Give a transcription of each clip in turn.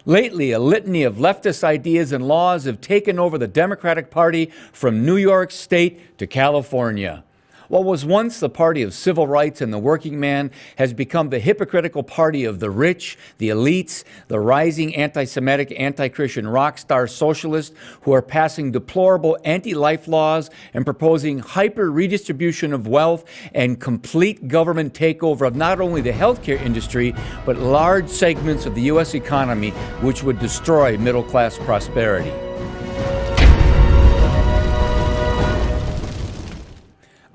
Lately, a litany of leftist ideas and laws have taken over the Democratic Party from New York State to California. What was once the party of civil rights and the working man has become the hypocritical party of the rich, the elites, the rising anti-Semitic, anti-Christian rock star socialists who are passing deplorable anti-life laws and proposing hyper-redistribution of wealth and complete government takeover of not only the healthcare industry, but large segments of the U.S. economy, which would destroy middle-class prosperity.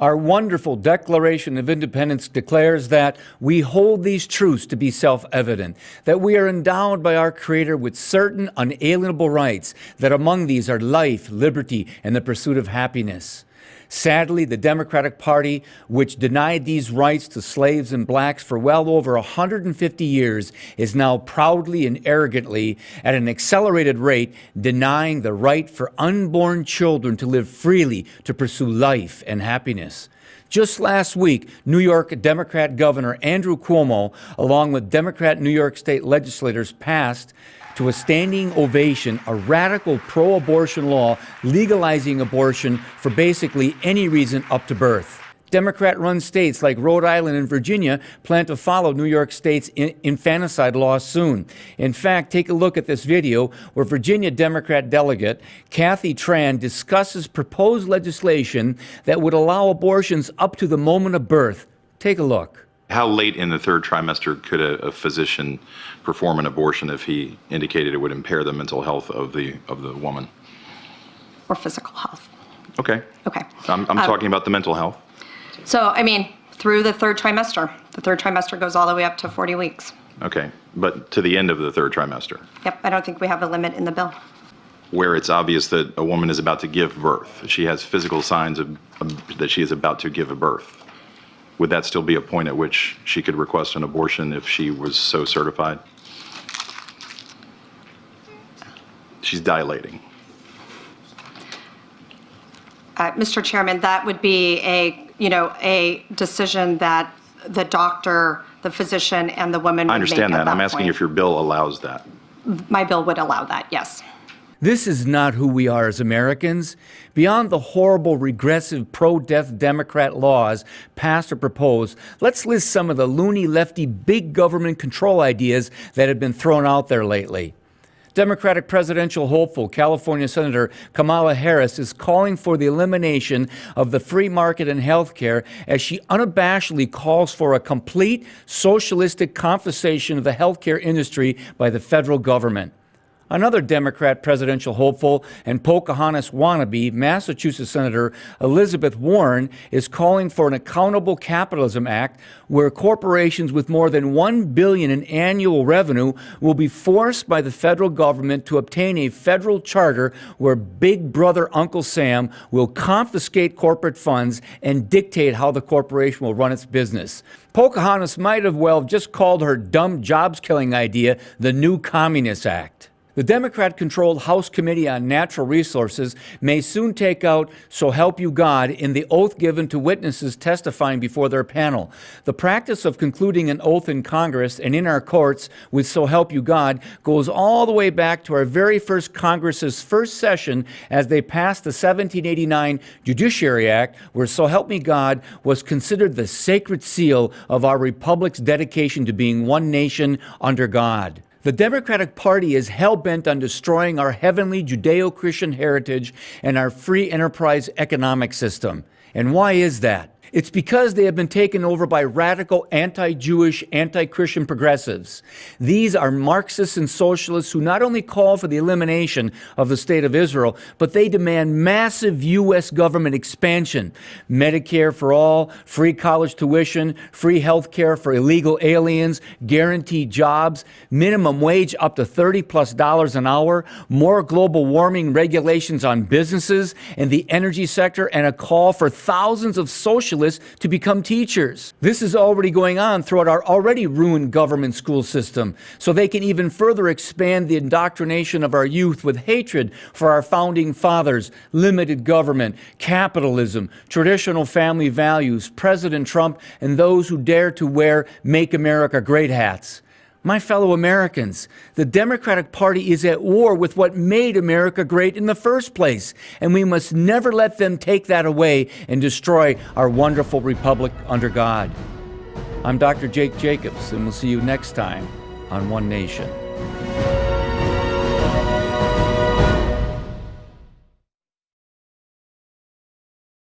Our wonderful Declaration of Independence declares that we hold these truths to be self-evident, that we are endowed by our Creator with certain unalienable rights, that among these are life, liberty, and the pursuit of happiness. Sadly, the Democratic Party, which denied these rights to slaves and blacks for well over 150 years, is now proudly and arrogantly, at an accelerated rate, denying the right for unborn children to live freely to pursue life and happiness. Just last week, New York Democrat Governor Andrew Cuomo, along with Democrat New York State legislators, passed to a standing ovation a radical pro-abortion law legalizing abortion for basically any reason up to birth. Democrat-run states like Rhode Island and Virginia plan to follow New York State's infanticide law soon. In fact, take a look at this video where Virginia Democrat delegate Kathy Tran discusses proposed legislation that would allow abortions up to the moment of birth. Take a look. How late in the third trimester could a physician perform an abortion if he indicated it would impair the mental health of the woman? Or physical health. Okay. Okay. I'm talking about the mental health. So, I mean, through the third trimester. The third trimester goes all the way up to 40 weeks. Okay, but to the end of the third trimester. Yep, I don't think we have a limit in the bill. Where it's obvious that a woman is about to give birth. She has physical signs that she is about to give a birth. Would that still be a point at which she could request an abortion if she was so certified? She's dilating. Mr. Chairman, that would be a decision that the doctor, the physician, and the woman would make. I understand that. I'm asking point. if your bill allows that. My bill would allow that, yes. This is not who we are as Americans. Beyond the horrible, regressive, pro-death Democrat laws passed or proposed, let's list some of the loony, lefty, big government control ideas that have been thrown out there lately. Democratic presidential hopeful California Senator Kamala Harris is calling for the elimination of the free market in health care as she unabashedly calls for a complete socialistic confiscation of the healthcare industry by the federal government. Another Democrat presidential hopeful and Pocahontas wannabe, Massachusetts Senator Elizabeth Warren, is calling for an Accountable Capitalism Act where corporations with more than $1 billion in annual revenue will be forced by the federal government to obtain a federal charter where Big Brother Uncle Sam will confiscate corporate funds and dictate how the corporation will run its business. Pocahontas might have well just called her dumb jobs-killing idea the New Communist Act. The Democrat-controlled House Committee on Natural Resources may soon take out "So help you God" in the oath given to witnesses testifying before their panel. The practice of concluding an oath in Congress and in our courts with "So help you God" goes all the way back to our very first Congress's first session as they passed the 1789 Judiciary Act, where "So help me God" was considered the sacred seal of our republic's dedication to being one nation under God. The Democratic Party is hell-bent on destroying our heavenly Judeo-Christian heritage and our free enterprise economic system. And why is that? It's because they have been taken over by radical anti-Jewish, anti-Christian progressives. These are Marxists and socialists who not only call for the elimination of the State of Israel, but they demand massive U.S. government expansion. Medicare for all, free college tuition, free health care for illegal aliens, guaranteed jobs, minimum wage up to $30+ an hour, more global warming regulations on businesses and the energy sector, and a call for thousands of socialists to become teachers. This is already going on throughout our already ruined government school system, so they can even further expand the indoctrination of our youth with hatred for our founding fathers, limited government, capitalism, traditional family values, President Trump, and those who dare to wear "Make America Great" hats. My fellow Americans, the Democratic Party is at war with what made America great in the first place, and we must never let them take that away and destroy our wonderful republic under God. I'm Dr. Jake Jacobs, and we'll see you next time on One Nation.